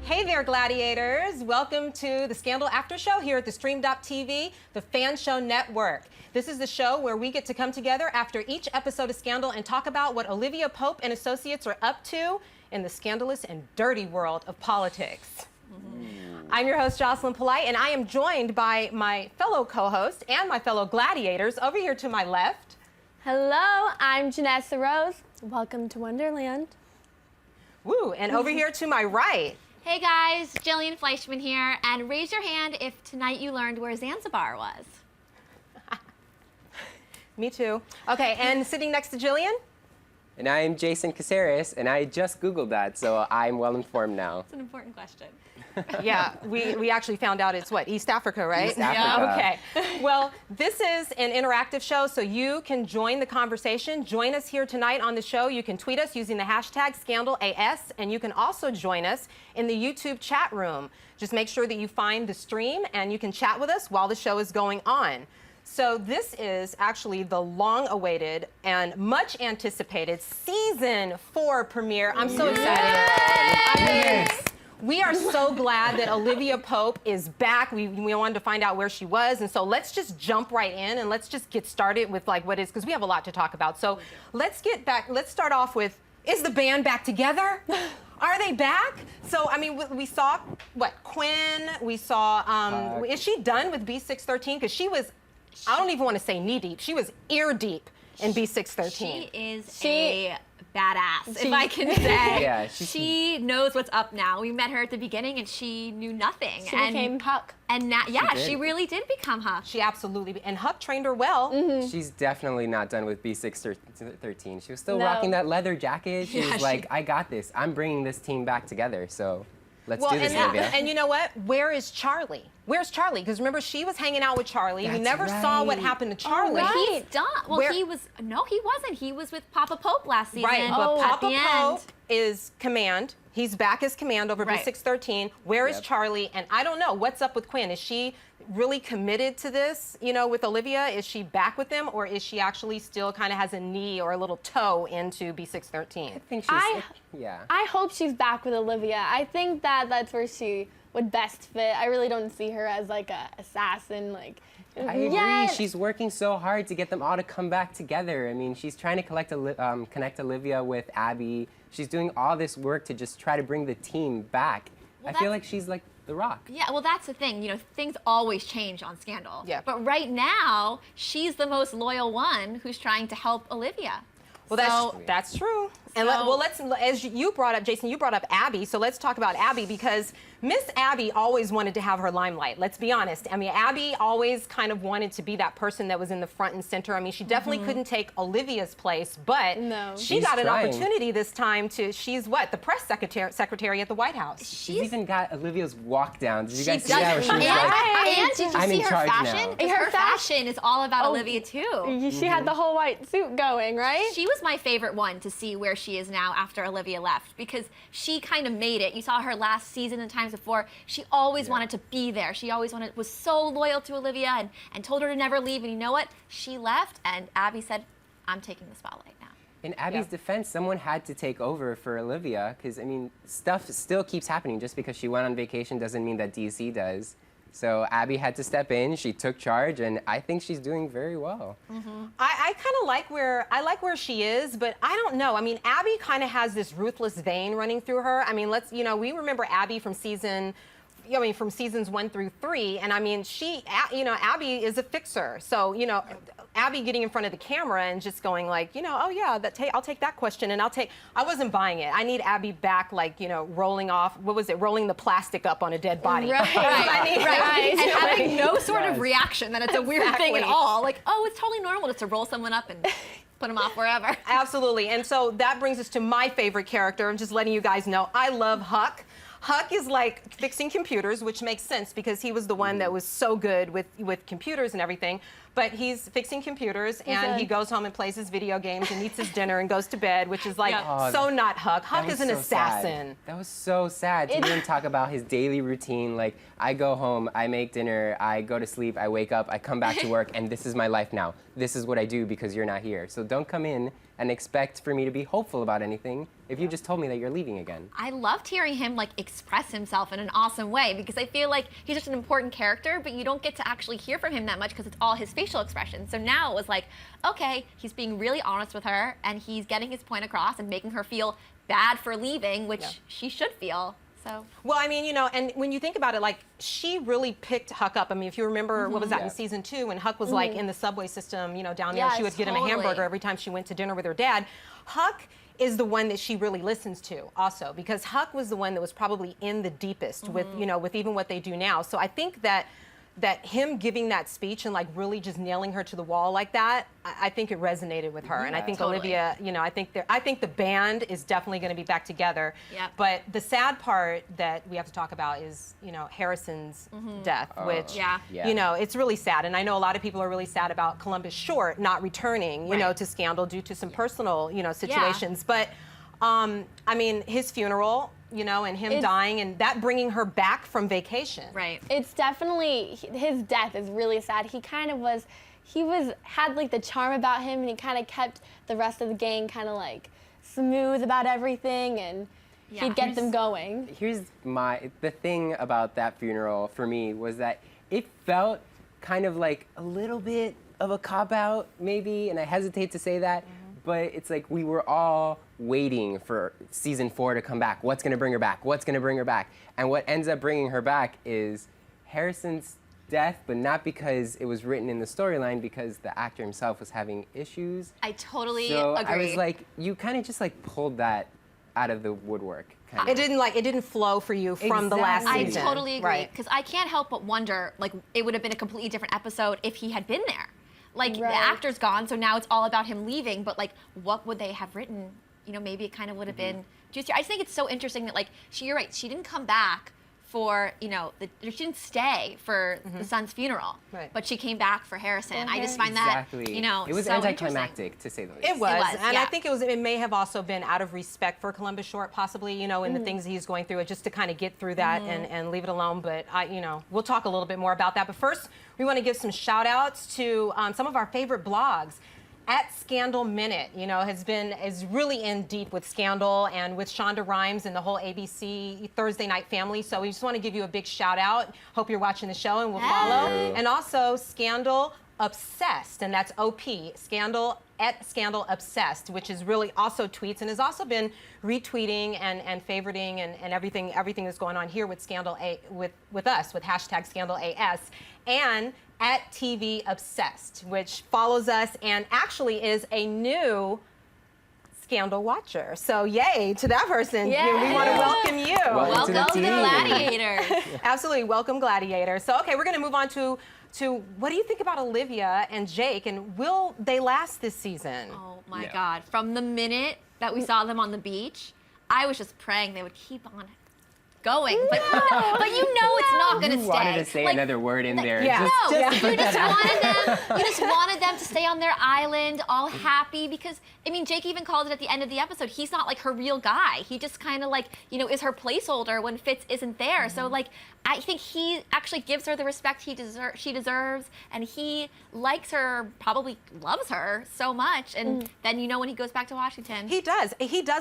Hey there, gladiators. Welcome to the Scandal After Show here at theStreamtv, the fan show network. This is the show where we get to come together after each episode of Scandal and talk about what Olivia Pope and Associates are up to in the scandalous and dirty world of politics. I'm your host, Jocelyn Polite, and I am joined by my fellow co-host and my fellow gladiators over here to my left. Hello, I'm Janessa Rose. Welcome to Wonderland. Woo, and over here to my right. Hey guys, Jillian Fleischman here, and raise your hand if tonight you learned where Zanzibar was. Me too. Okay, and sitting next to Jillian? And I'm Jason Caceres, and I just Googled that, so I'm well informed now. It's an important question. Yeah, we actually found out it's what, East Africa, right? East Africa. Yeah, okay. Well, this is an interactive show, so you can join the conversation. Join us here tonight on the show. You can tweet us using the hashtag ScandalAS, and you can also join us in the YouTube chat room. Just make sure that you find the stream, and you can chat with us while the show is going on. So this is actually the long-awaited and much-anticipated Season 4 premiere. I'm so excited. We are so glad that Olivia Pope is back. We wanted to find out where she was, and so let's just jump right in and let's just get started with like what is, because we have a lot to talk about. So let's get back. Let's start off with, is the band back together? Are they back? So, I mean, we saw, what, Quinn? We saw, is she done with B613? Because she was, I don't even want to say knee-deep. She was ear-deep in B613. She is a badass, if I can say. Yeah, she knows what's up now. We met her at the beginning, and she knew nothing. She became Huck. And now, yeah, did. she really did become Huck. She absolutely, and Huck trained her well. She's definitely not done with B613. She was still No. rocking that leather jacket. She Yeah, was like, I got this. I'm bringing this team back together, so let's do this, Olivia. And you know what? Where is Charlie? Where's Charlie? Because remember, she was hanging out with Charlie. We That's never saw what right. happened to Charlie. He's done. Well, Where- he was, no, he wasn't. He was with Papa Pope last season. Right, but at Papa the end. Pope is command. He's back as command over Right. B613. Where is Yep. Charlie? And I don't know, what's up with Quinn? Is she really committed to this, you know, with Olivia? Is she back with them, or is she actually still kind of has a knee or a little toe into B613? I think she's, yeah. I hope she's back with Olivia. I think that's where she would best fit. I really don't see her as like a assassin. Like, I agree. yeah. She's working so hard to get them all to come back together. I mean, she's trying to connect Olivia with Abby. She's doing all this work to just try to bring the team back. Well, I feel that's- like she's like the Rock. Yeah, well, that's the thing. You know, things always change on Scandal. Yeah. But right now, she's the most loyal one who's trying to help Olivia. Well, So- that's true. And So- let's, as you brought up, Jason, you brought up Abby, so let's talk about Abby, because Miss Abby always wanted to have her limelight. Let's be honest. I mean, Abby always kind of wanted to be that person that was in the front and center. I mean, she definitely couldn't take Olivia's place, but No. she She's got an trying. opportunity this time to, she's what, the press secretary at the White House. She's even got Olivia's walk down. Did you guys see does- that? Where she was and, like, and did you I'm see in her charge fashion? now. 'Cause Her her fashion is all about Olivia too. She had the whole white suit going, right? She was my favorite one to see where she is now after Olivia left, because she kind of made it. You saw her last season and times before. She always wanted to be there. She always was so loyal to Olivia and told her to never leave. And you know what? She left, and Abby said, I'm taking the spotlight now. In Abby's defense, someone had to take over for Olivia, because, I mean, stuff still keeps happening. Just because she went on vacation doesn't mean that DC does. So Abby had to step in, she took charge, and I think she's doing very well. I kind of like where she is, but I don't know. I mean, Abby kind of has this ruthless vein running through her. I mean, we remember Abby from seasons 1 through 3, and I mean, Abby is a fixer. So, Abby getting in front of the camera and just going like, oh yeah, I'll take that question, and I wasn't buying it. I need Abby back, like, rolling the plastic up on a dead body. Right. That's what I need. Right. And having no sort of Yes. reaction that it's a weird thing at Exactly. all. Like, oh, it's totally normal just to roll someone up and put them off wherever. Absolutely. And so that brings us to my favorite character. I'm just letting you guys know, I love Huck. Huck is like fixing computers, which makes sense because he was the one that was so good with computers and everything. But he's fixing computers, and he goes home and plays his video games and eats his dinner and goes to bed, which is like so not Huck. Huck is an assassin. That was so sad to hear him talk about his daily routine. Like, I go home, I make dinner, I go to sleep, I wake up, I come back to work, and this is my life now. This is what I do because you're not here. So don't come in and expect for me to be hopeful about anything if you just told me that you're leaving again. I loved hearing him like express himself in an awesome way because I feel like he's just an important character, but you don't get to actually hear from him that much because it's all his facial expressions. So now it was like, okay, he's being really honest with her and he's getting his point across and making her feel bad for leaving, which she should feel. So. Well, I mean, you know, and when you think about it, like, she really picked Huck up. I mean, if you remember, what was that in season 2 when Huck was like in the subway system, you know, down there, she would get him a hamburger every time she went to dinner with her dad. Huck is the one that she really listens to also, because Huck was the one that was probably in the deepest with, you know, with even what they do now. So I think that him giving that speech and like really just nailing her to the wall like that, I think it resonated with her. And I think Olivia, you know, I think the band is definitely going to be back together. Yep. But the sad part that we have to talk about is, you know, Harrison's death, which, you know, it's really sad. And I know a lot of people are really sad about Columbus Short not returning, you know, to Scandal due to some personal, you know, situations. But I mean, his funeral, you know, and him dying and that bringing her back from vacation. Right. It's definitely, his death is really sad. He kind of was, had like the charm about him, and he kind of kept the rest of the gang kind of like smooth about everything, and he'd get them going. Here's the thing about that funeral for me was that it felt kind of like a little bit of a cop-out maybe, and I hesitate to say that, but it's like we were all waiting for season 4 to come back. What's going to bring her back? What's going to bring her back? And what ends up bringing her back is Harrison's death, but not because it was written in the storyline, because the actor himself was having issues. I totally agree. So I was like, you kind of just like pulled that out of the woodwork. It didn't flow for you from the last season. I totally agree, because I can't help but wonder, like, it would have been a completely different episode if he had been there. Like, the actor's gone, so now it's all about him leaving, but like, what would they have written? You know, maybe it kind of would have been juicier. I just think it's so interesting that, like, you're right, she didn't come back for, you know, she didn't stay for the son's funeral, but she came back for Harrison. I just find that, you know, it was so anticlimactic, to say the least. It was, and I think it may have also been out of respect for Columbus Short, possibly, you know, in the things he's going through, just to kind of get through that and leave it alone. But you know, we'll talk a little bit more about that. But first, we want to give some shout outs to some of our favorite blogs. At Scandal Minute, you know, is really in deep with Scandal and with Shonda Rhimes and the whole ABC Thursday night family. So we just want to give you a big shout out. Hope you're watching the show and we'll follow. And also Scandal Obsessed, and that's OP, Scandal at Scandal Obsessed, which is really also tweets and has also been retweeting and favoriting and everything that's going on here with Scandal with us with hashtag ScandalAS, and at TV Obsessed, which follows us and actually is a new Scandal watcher. So yay to that person. We want to welcome you. Welcome to the Gladiators. Absolutely, welcome Gladiators. So okay, we're going to move on to what do you think about Olivia and Jake, and will they last this season? Oh my God. From the minute that we saw them on the beach, I was just praying they would keep on going, but you know it's not going to stay. You wanted to say another word in there. You just wanted them to stay on their island, all happy, because, I mean, Jake even called it at the end of the episode, he's not like her real guy. He just kind of like, you know, is her placeholder when Fitz isn't there. So like, I think he actually gives her the respect she deserves, and he likes her, probably loves her so much. And then, you know, when he goes back to Washington. He does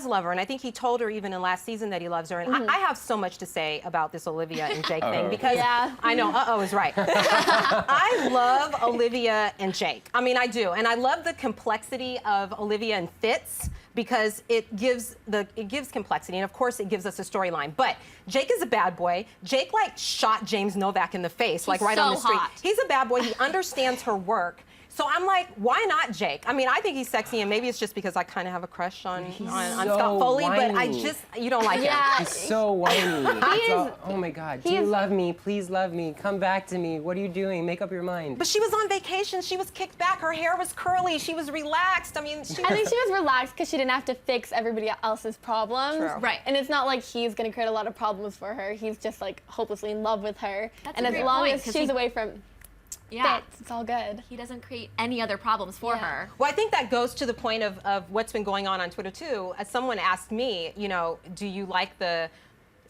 love her, and I think he told her even in last season that he loves her. And I have so much to say about this Olivia and Jake thing, because I know is right. I love Olivia and Jake. I mean, I do, and I love the complexity of Olivia and Fitz, because it gives complexity, and of course it gives us a storyline. But Jake is a bad boy. Jake like shot James Novak in the face, like right on the street. He's a bad boy. He understands her work. So I'm like, why not Jake? I mean, I think he's sexy, and maybe it's just because I kind of have a crush on Scott Foley, whiny. but you don't like him. He's so whiny. Oh my God, do you love me? Please love me. Come back to me. What are you doing? Make up your mind. But she was on vacation. She was kicked back. Her hair was curly. She was relaxed. I mean, I think she was relaxed because she didn't have to fix everybody else's problems. True. Right. And it's not like he's going to create a lot of problems for her. He's just like hopelessly in love with her. That's and a as great long point, as 'cause she's away from Yeah. Fitz. It's all good. He doesn't create any other problems for Yeah. her. Well, I think that goes to the point of what's been going on Twitter too. As someone asked me, you know, do you like the,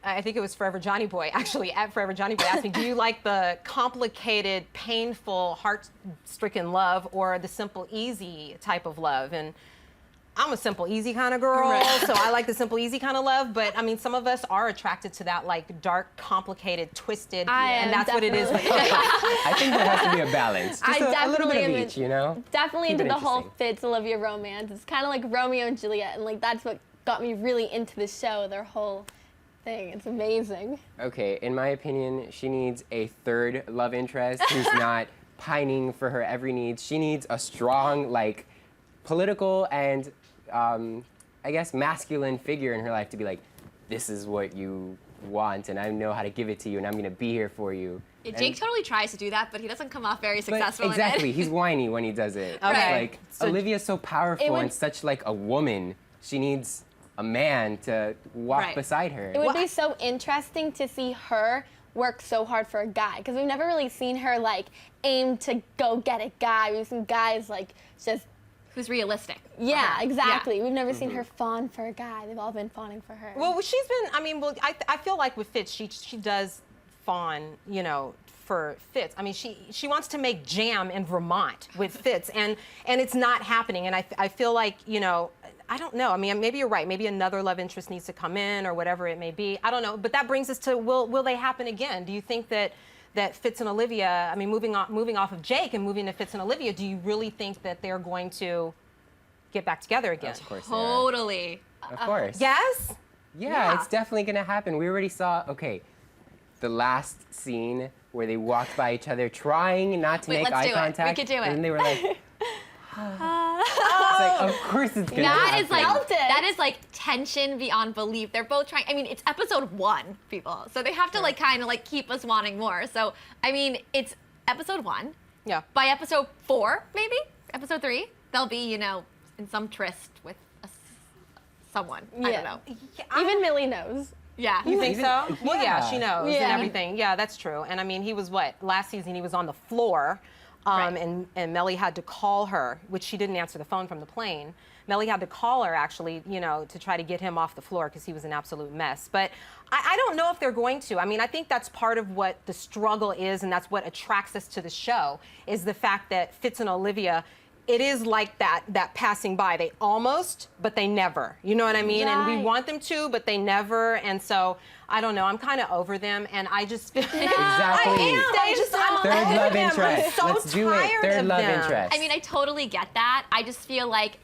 I think it was Forever Johnny Boy, actually, at Forever Johnny Boy asked me, do you like the complicated, painful, heart-stricken love or the simple, easy type of love? And I'm a simple, easy kind of girl, so I like the simple, easy kind of love. But I mean, some of us are attracted to that like dark, complicated, twisted, and that's what it is. I think there has to be a balance. Just a little bit of each, you know? Definitely Keep into it the whole interesting. Fitz Olivia romance. It's kind of like Romeo and Juliet, and like that's what got me really into the show. Their whole thing. It's amazing. Okay, in my opinion, she needs a third love interest who's not pining for her every need. She needs a strong, like, political and, I guess, masculine figure in her life to be like, this is what you want, and I know how to give it to you, and I'm gonna be here for you. Yeah, And- Jake totally tries to do that, but he doesn't come off very but successful exactly, in it. he's whiny when he does it. Okay. Like, So- Olivia's so powerful would- and such like a woman. She needs a man to walk Right. beside her. It would be so interesting to see her work so hard for a guy, because we've never really seen her like aim to go get a guy. We've seen guys like just Who's realistic. yeah, exactly. We've never Mm-hmm. seen her fawn for a guy. They've all been fawning for her. Well, she's been, I mean, well, I feel like with Fitz, she does fawn, you know, for Fitz. I mean, she wants to make jam in Vermont with Fitz, and it's not happening. And I feel like, you know, I don't know. I mean, maybe you're right. Maybe another love interest needs to come in or whatever it may be. I don't know. But that brings us to, will they happen again? Do you think that Fitz and Olivia, I mean, moving off of Jake and moving to Fitz and Olivia, do you really think that they're going to get back together again? Of course they are. Totally. Of course. Yes? Yeah, Yeah. it's definitely gonna happen. We already saw, okay, the last scene where they walked by each other trying not to Wait, make let's eye do it. We contact. could do it. And then they were like, it's like, of course it's gonna That happen. is like Felt it. that is like tension beyond belief. They're both trying. I mean, it's episode 1, people, so they have to like kind of like keep us wanting more. So I mean, it's episode 1. Yeah. By episode 4, maybe episode 3, they'll be, you know, in some tryst with someone. I don't Yeah. know. Even Millie knows. Yeah. You think Even- so? Well, yeah, yeah. she knows and Yeah. everything. Yeah, that's true. And I mean, he was what? Last season, he was on the floor, Right. and Mellie had to call her, which she didn't answer the phone from the plane. Mellie had to call her, actually, you know, to try to get him off the floor because he was an absolute mess. But I don't know if they're going to. I mean, I think that's part of what the struggle is, and that's what attracts us to the show, is the fact that Fitz and Olivia, it is like that passing by. They almost, but they never. You know what I mean? And we Right. want them to, but they never. And so, I don't know. I'm kind of over them, and I just feel Exactly. I'm Third over love them. I'm interest. so Let's do it. tired Third of love them. interest. I mean, I totally get that. I just feel like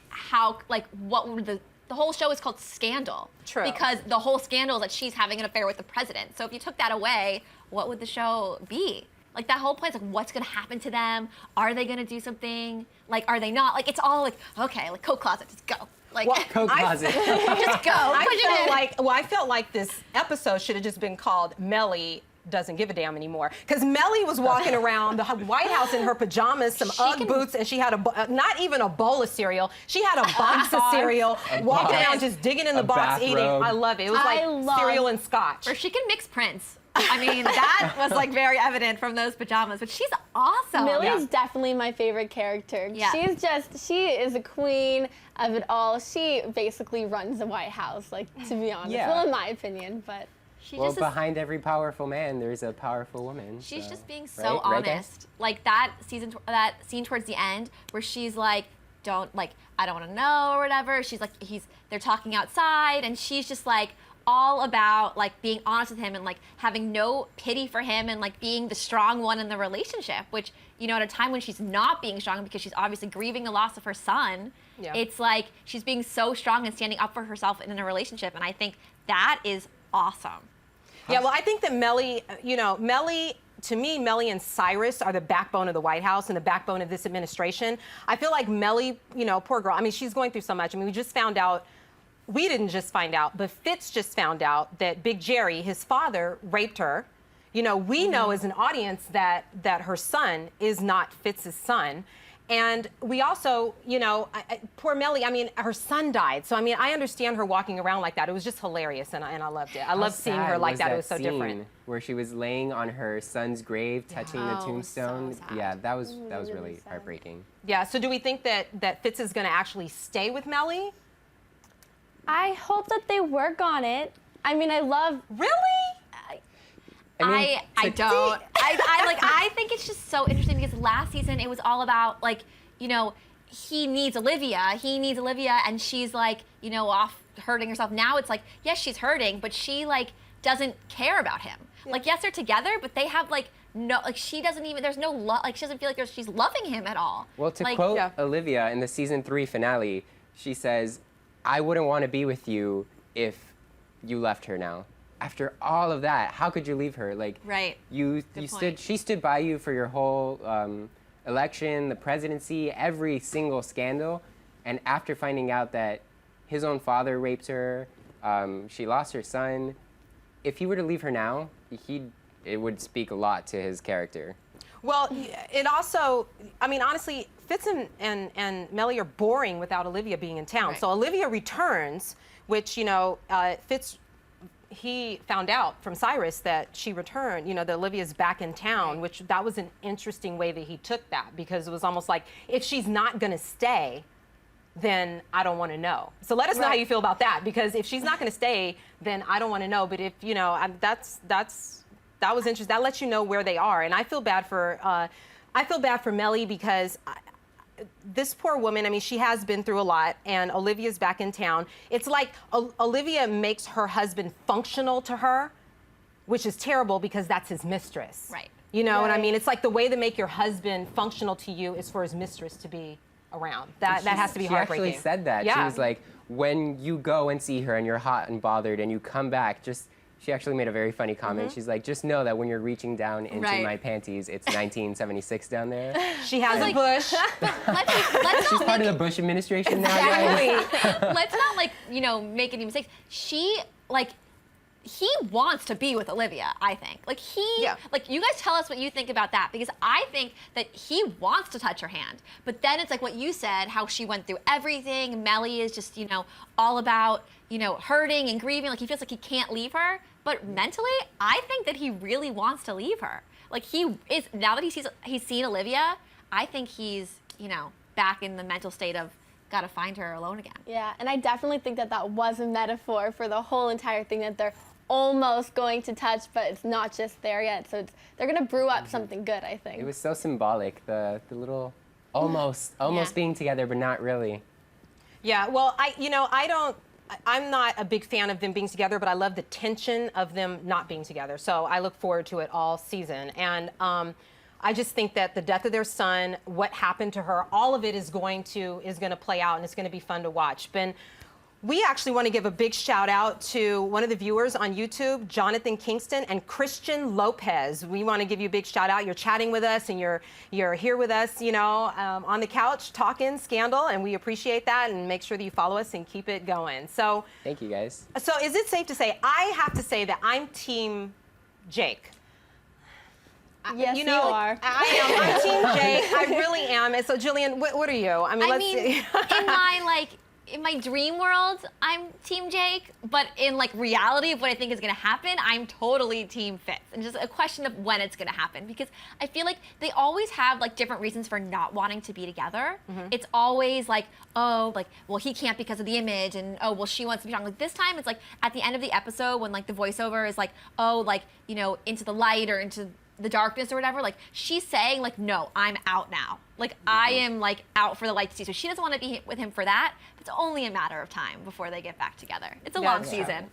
what would the whole show is called Scandal. True. Because the whole scandal is that she's having an affair with the president. So if you took that away, what would the show be? Like that whole point is like, what's gonna happen to them? Are they gonna do something? Like, are they not? Like, it's all like, okay, like coat closet, just go. Like, Well, Coke closet. just go. I felt like this episode should have just been called Mellie Doesn't Give a Damn Anymore. Because Mellie was walking around the White House in her pajamas, some UGG boots, and she had not even a bowl of cereal. She had a box of cereal, walking box. around just digging in the A box, eating. bathrobe. I love it. It was I like love- cereal and scotch. Or she can mix prints. I mean, that was like very evident from those pajamas, but she's awesome. Millie's definitely my favorite character. Yeah. She is a queen of it all. She basically runs the White House, like, to be honest. Yeah. Well, in my opinion, but She Well, just is, behind every powerful man, there's a powerful woman. she's so- just being so right? Right, guys? honest. Like that scene towards the end where she's like, I don't want to know or whatever. She's like, they're talking outside, and she's just like all about like being honest with him and like having no pity for him and like being the strong one in the relationship, which, you know, at a time when she's not being strong because she's obviously grieving the loss of her son. Yeah. It's like she's being so strong and standing up for herself in a relationship, and I think that is awesome. Yeah, well, I think that Mellie, to me, Mellie and Cyrus are the backbone of the White House and the backbone of this administration. I feel like Mellie, poor girl, I mean, she's going through so much. I mean, we didn't just find out, but Fitz just found out that Big Jerry, his father, raped her. We know as an audience that her son is not Fitz's son. And we also, you know, poor Mellie, I mean, her son died. So, I mean, I understand her walking around like that. It was just hilarious, and I loved it. I loved seeing her like that. It was so different. Where she was laying on her son's grave, touching the tombstone. So sad. Yeah, that was really heartbreaking. Yeah, so do we think that Fitz is going to actually stay with Mellie? I hope that they work on it. I mean, I love... Really? I don't. I think it's just so interesting because last season it was all about like, you know, he needs Olivia, and she's like, you know, off hurting herself. Now it's like, yes, she's hurting, but she like doesn't care about him. Yeah. Like, yes, they're together, but they have like no, like she doesn't even, there's no love, like she doesn't feel like she's loving him at all. Well, to quote Olivia in the season 3 finale, she says, "I wouldn't want to be with you if you left her now." After all of that, how could you leave her? Like, right. She stood by you for your whole election, the presidency, every single scandal, and after finding out that his own father raped her, she lost her son. If he were to leave her now, it would speak a lot to his character. Well, it also, I mean, honestly, Fitz and Mellie are boring without Olivia being in town. Right. So Olivia returns, which, you know, Fitz, he found out from Cyrus that she returned, you know, that Olivia's back in town, which that was an interesting way that he took that, because it was almost like, if she's not going to stay, then I don't want to know. So let us know how you feel about that, because if she's not going to stay, then I don't want to know. But if, you know, that was interesting. That lets you know where they are. And I feel bad for Mellie, because this poor woman, I mean, she has been through a lot, and Olivia's back in town. It's like Olivia makes her husband functional to her, which is terrible because that's his mistress. Right. You know what I mean? It's like the way to make your husband functional to you is for his mistress to be around. That has to be heartbreaking. She actually said that. Yeah. She was like, when you go and see her and you're hot and bothered and you come back, she actually made a very funny comment. She's like, just know that when you're reaching down into my panties, it's 1976 down there. She has a bush. Let's She's part of the Bush administration now. Exactly. Let's not, like, you know, make any mistakes. He wants to be with Olivia, I think. Like, like, you guys tell us what you think about that, because I think that he wants to touch her hand. But then it's like what you said, how she went through everything. Mellie is just, you know, all about, you know, hurting and grieving. Like, he feels like he can't leave her. But mentally, I think that he really wants to leave her. Like, he is, now that he's seen Olivia, I think he's, you know, back in the mental state of, gotta find her alone again. Yeah, and I definitely think that was a metaphor for the whole entire thing, that they're almost going to touch, but it's not just there yet. So they're gonna brew up something good, I think. It was so symbolic, the little almost being together, but not really. Yeah, well, I'm not a big fan of them being together, but I love the tension of them not being together. So I look forward to it all season. And I just think that the death of their son, what happened to her, all of it is going to play out, and it's going to be fun to watch. Ben, we actually want to give a big shout out to one of the viewers on YouTube, Jonathan Kingston and Christian Lopez. We want to give you a big shout out. You're chatting with us, and you're here with us, you know, on the couch talking scandal, and we appreciate that, and make sure that you follow us and keep it going. So thank you, guys. So is it safe to say, I have to say that I'm Team Jake? Yes, you are. I am. I'm Team Jake. I really am. And so, Jillian, what are you? I mean, let's see. In my dream world, I'm Team Jake, but in like reality of what I think is gonna happen, I'm totally Team Fitz. And just a question of when it's gonna happen, because I feel like they always have like different reasons for not wanting to be together. It's always like, oh, like, well, he can't because of the image, and oh, well, she wants to be strong. Like this time, it's like at the end of the episode when like the voiceover is like, oh, like, you know, into the light or into the darkness or whatever, like she's saying like, no, I'm out now. Like I am like out for the light to see. So she doesn't want to be with him for that. It's only a matter of time before they get back together. It's a long season.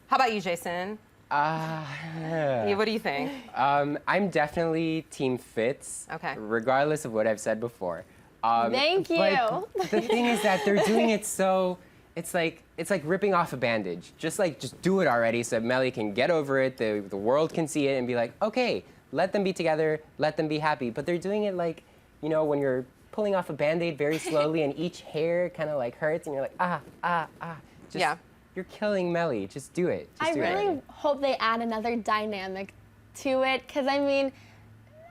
How about you, Jason? What do you think? I'm definitely Team Fitz. Okay. Regardless of what I've said before. Thank you. But the thing is that they're doing it so, it's like ripping off a bandage. Just do it already so Mellie can get over it, the world can see it and be like, okay, let them be together, let them be happy. But they're doing it like, you know, when you're pulling off a Band-Aid very slowly and each hair kind of like hurts and you're like, You're killing Mellie. Just do it. I really hope they add another dynamic to it, because I mean,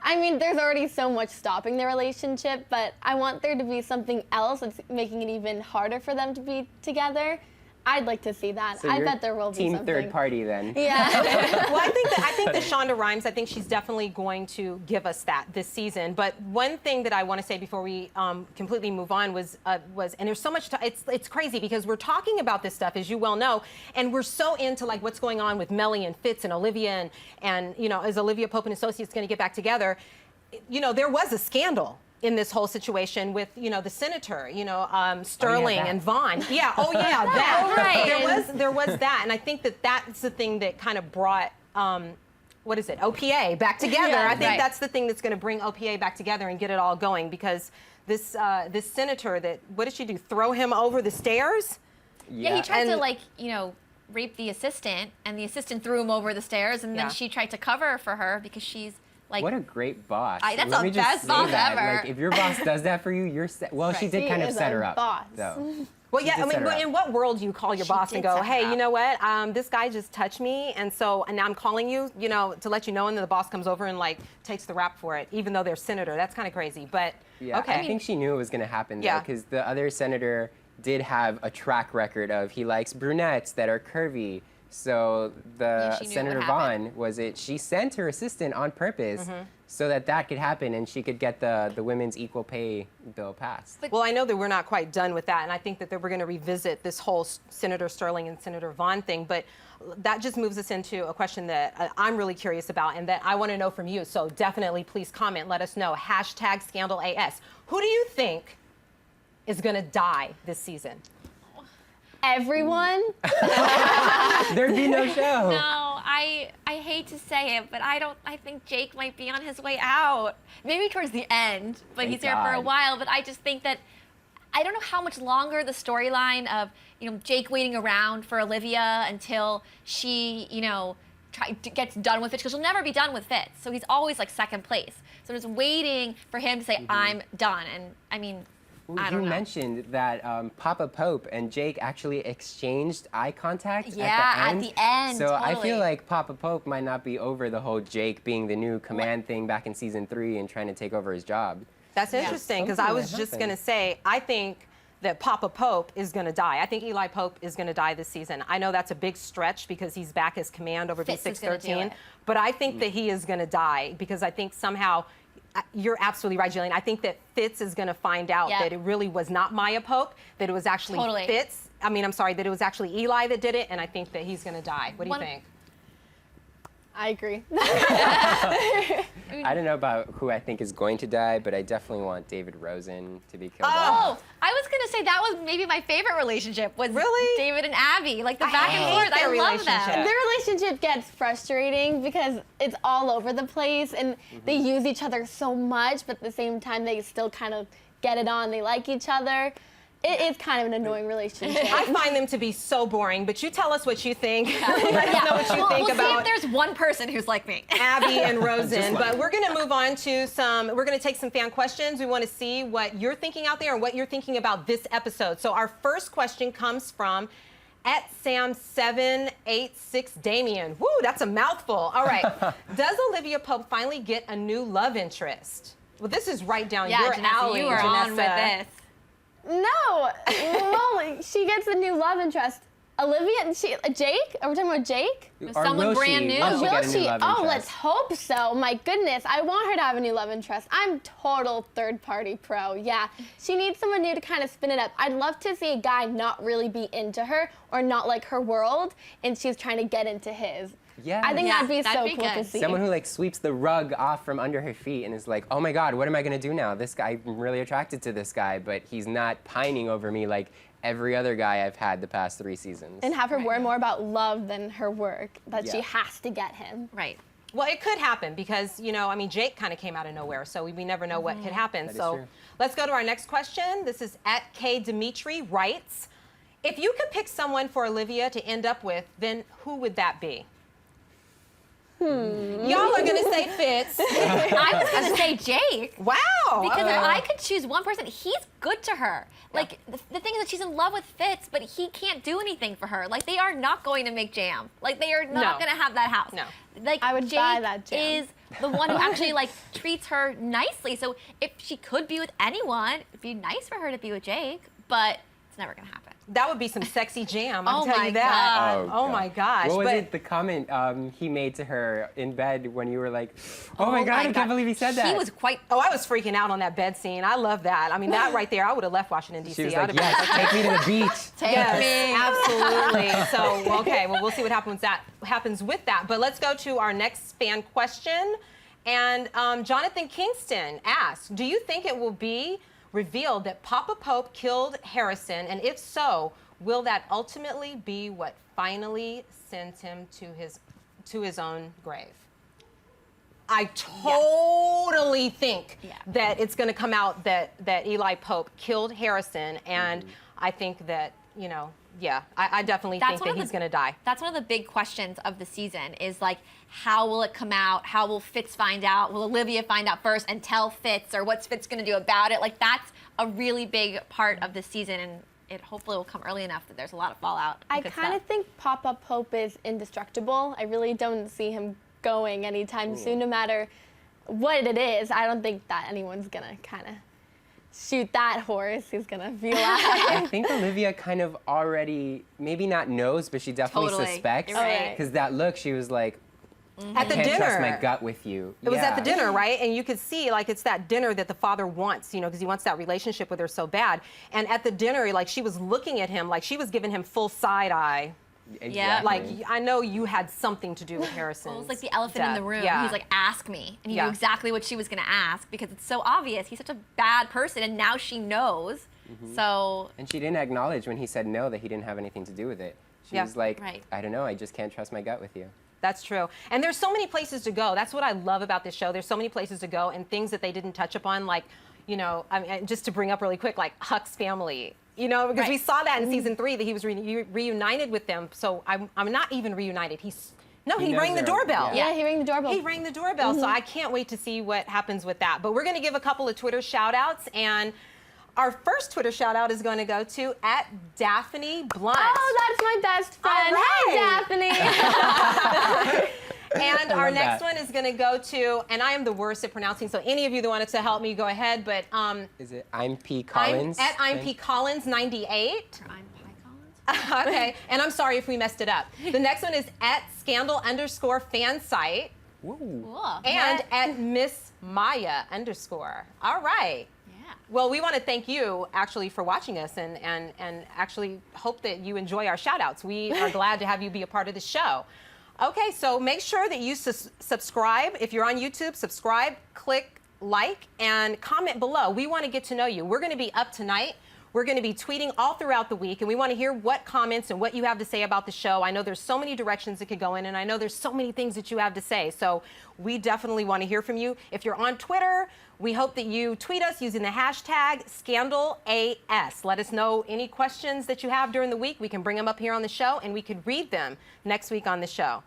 I mean, there's already so much stopping the relationship, but I want there to be something else that's making it even harder for them to be together. I'd like to see that. So I you're bet there will be team something. third party then. Yeah. Well, I think that Shonda Rhimes, I think she's definitely going to give us that this season. But one thing that I want to say before we completely move on was, and there's so much, it's crazy because we're talking about this stuff, as you well know, and we're so into like what's going on with Mellie and Fitz and Olivia and you know, is Olivia Pope and Associates going to get back together? You know, there was a scandal in this whole situation with, you know, the senator, you know, Sterling and Vaughn. Yeah, oh yeah, that. Right. There was that, and I think that that's the thing that kind of brought, what is it, OPA back together. Yeah, I think right. that's the thing that's going to bring OPA back together and get it all going, because this this senator, that, what did she do, throw him over the stairs? Yeah, he tried to, And- like, you know, rape the assistant, and the assistant threw him over the stairs, and then Yeah. she tried to cover for her because she's like, What a great boss. That's Let the me just best say boss that. ever. Like, if your boss does that for you, you're set. Well, she did She kind of is set a her up. boss. Though. Well, She yeah, did I mean, set her but up. in what world do you call your She boss and did go, set her hey, you up. know what, this guy just touched me, and now I'm calling you, you know, to let you know, and then the boss comes over and like takes the rap for it, even though they're senator. That's kind of crazy, but Yeah, okay. I think she knew it was going to happen, Yeah. because the other senator did have a track record of he likes brunettes that are curvy. So Yeah, the she knew it Senator would happen. Vaughn, was it, she sent her assistant on purpose Mm-hmm. so that could happen and she could get the women's equal pay bill passed. Well, I know that we're not quite done with that, and I think that we're going to revisit this whole Senator Sterling and Senator Vaughn thing, but that just moves us into a question that I'm really curious about and that I want to know from you. So definitely please comment, let us know. #ScandalAS. Who do you think is going to die this season? Everyone? There'd be no show. no, I hate to say it, but I think Jake might be on his way out. Maybe towards the end, but Thank he's there for a God. while. But I just think that I don't know how much longer the storyline of, you know, Jake waiting around for Olivia until she, you know, gets done with it, because she'll never be done with Fitz. So he's always like second place. So just waiting for him to say, I'm done. And I mean, I don't You know. mentioned that Papa Pope and Jake actually exchanged eye contact Yeah, at at the end. the end, So I totally. feel like Papa Pope might not be over the whole Jake being the new command thing back in season 3 and trying to take over his job. That's interesting, because I Something was might just happen. going to say, I think that Papa Pope is going to die. I think Eli Pope is going to die this season. I know that's a big stretch because he's back as command over Fitz is gonna do B613, it. but I think that he is going to die because I think somehow, you're absolutely right, Jillian. I think that Fitz is going to find out Yeah. that it really was not Maya Pope, that it was actually Totally. Fitz. I mean, I'm sorry, that it was actually Eli that did it, and I think that he's going to die. What do you One- think? I agree. I don't know about who I think is going to die, but I definitely want David Rosen to be killed off. Oh, I was gonna say that was maybe my favorite relationship was Really? David and Abby, like the I back and hate forth. their I love relationship. them. Their relationship gets frustrating because it's all over the place and they use each other so much, but at the same time they still kind of get it on. They like each other. It is kind of an annoying relationship. I find them to be so boring, but you tell us what you think. Let us know what you think we'll about see if there's one person who's like me. Abby and Rosen. Just But one. we're going to move on to we're going to take some fan questions. We want to see what you're thinking out there and what you're thinking about this episode. So our first question comes from @Sam786 Damien. Woo, that's a mouthful. All right. Does Olivia Pope finally get a new love interest? Well, this is right down Yeah, your Janessa, alley, you are on with Janessa. this. No, she gets a new love interest. Olivia, Jake? Are we talking about Jake? Or someone will brand she? new. Will she Will get a new she? love Oh, interest? let's hope so. My goodness, I want her to have a new love interest. I'm total third-party pro. Yeah, she needs someone new to kind of spin it up. I'd love to see a guy not really be into her or not like her world, and she's trying to get into his. Yeah. I think Yeah, that'd be that'd so be cool to good. see. Someone who like sweeps the rug off from under her feet and is like, oh my God, what am I gonna do now? This guy, I'm really attracted to this guy, but he's not pining over me like every other guy I've had the past 3 seasons. And have her worry more about love than her work, that she Yeah. has to get him. Right. Well, it could happen because, you know, I mean, Jake kind of came out of nowhere, so we never know what could happen. That is So true. let's go to our next question. This is @KDimitri writes, if you could pick someone for Olivia to end up with, then who would that be? Y'all are going to say Fitz. I was going to say Jake. Wow. Because if I could choose one person, he's good to her. Like, the thing is that she's in love with Fitz, but he can't do anything for her. Like, they are not going to make jam. Like, they are not going to have that house. No. Like, I would Jake buy that jam. is the one who actually, like, treats her nicely. So if she could be with anyone, it'd be nice for her to be with Jake, but it's never going to happen. That would be some sexy jam, I'll Oh tell my you that. God. Oh my gosh. What was but it, the comment he made to her in bed when you were like, oh my God, I can't believe he said that. He was quite... Oh, I was freaking out on that bed scene. I love that. I mean, that right there, I would have left Washington, D.C. She was I like, would have been yes, take me to the beach. Take me. Absolutely. So, okay, well, we'll see what happens with that. But let's go to our next fan question. And Jonathan Kingston asks, do you think it will be revealed that Papa Pope killed Harrison? And if so, will that ultimately be what finally sends him to his own grave? I totally think that it's going to come out that Eli Pope killed Harrison, and I think that, you know, I definitely think that he's going to die. That's one of the big questions of the season is, like, how will it come out? How will Fitz find out? Will Olivia find out first and tell Fitz, or what's Fitz going to do about it? Like, that's a really big part of the season, and it hopefully will come early enough that there's a lot of fallout. I kind of think Papa Pope is indestructible. I really don't see him going anytime soon, no matter what it is. I don't think that anyone's going to kind of shoot that horse. He's going to be alive. I think Olivia kind of already, maybe not knows, but she definitely suspects. You're right. Because that look, she was like, At the I can't trust dinner. my gut with you. It was at the dinner, right? And you could see, like, it's that dinner that the father wants, you know, because he wants that relationship with her so bad. And at the dinner, like, she was looking at him, like, she was giving him full side eye. Exactly. Like, I know you had something to do with Harrison. Well, it was like the elephant in the room. Yeah. He's like, ask me. And he knew exactly what she was going to ask because it's so obvious. He's such a bad person, and now she knows. So. And she didn't acknowledge when he said no that he didn't have anything to do with it. She was like, I don't know, I just can't trust my gut with you. That's true. And there's so many places to go. That's what I love about this show. There's so many places to go and things that they didn't touch upon, like, you know, I mean, just to bring up really quick, like Huck's family. You know, because we saw that in season 3 that he was reunited with them. So I'm not even reunited. He rang the doorbell. Yeah, he rang the doorbell. He rang the doorbell. So I can't wait to see what happens with that. But we're going to give a couple of Twitter shout outs. And our first Twitter shout out is going to go to @Daphne Blunt. Oh, that's my best friend. Right. Hey, Daphne. And our next one is going to go to, and I am the worst at pronouncing, so any of you that wanted to help me, go ahead. But is it I'm P. Collins? I'm P. Collins 98. I'm Pi Collins. Okay, and I'm sorry if we messed it up. The next one is @Scandal_fansite. Cool. And @Miss Maya_. All right. Yeah. Well, we want to thank you actually for watching us and actually hope that you enjoy our shout outs. We are glad to have you be a part of the show. Okay, so make sure that you subscribe. If you're on YouTube, subscribe, click like, and comment below. We want to get to know you. We're going to be up tonight. We're going to be tweeting all throughout the week, and we want to hear what comments and what you have to say about the show. I know there's so many directions it could go in, and I know there's so many things that you have to say. So we definitely want to hear from you. If you're on Twitter, we hope that you tweet us using the hashtag #ScandalAS. Let us know any questions that you have during the week. We can bring them up here on the show, and we could read them next week on the show.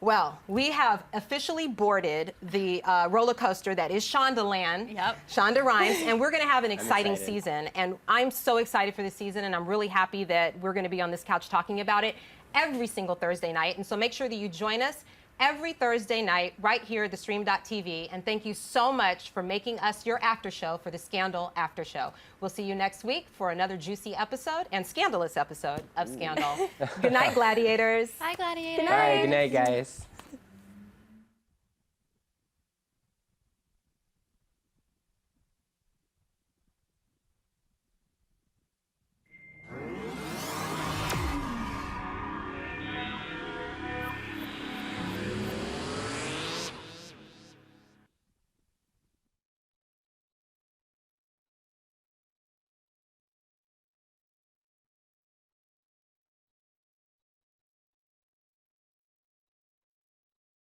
Well, we have officially boarded the roller coaster that is Shondaland. Shonda Rhimes, and we're going to have an exciting season. And I'm so excited for the season, and I'm really happy that we're going to be on this couch talking about it every single Thursday night. And so make sure that you join us every Thursday night right here at theStream.tv. And thank you so much for making us your after show for the Scandal After Show. We'll see you next week for another juicy episode and scandalous episode of Scandal. Good night, gladiators. Bye, gladiators. Bye, good night, guys.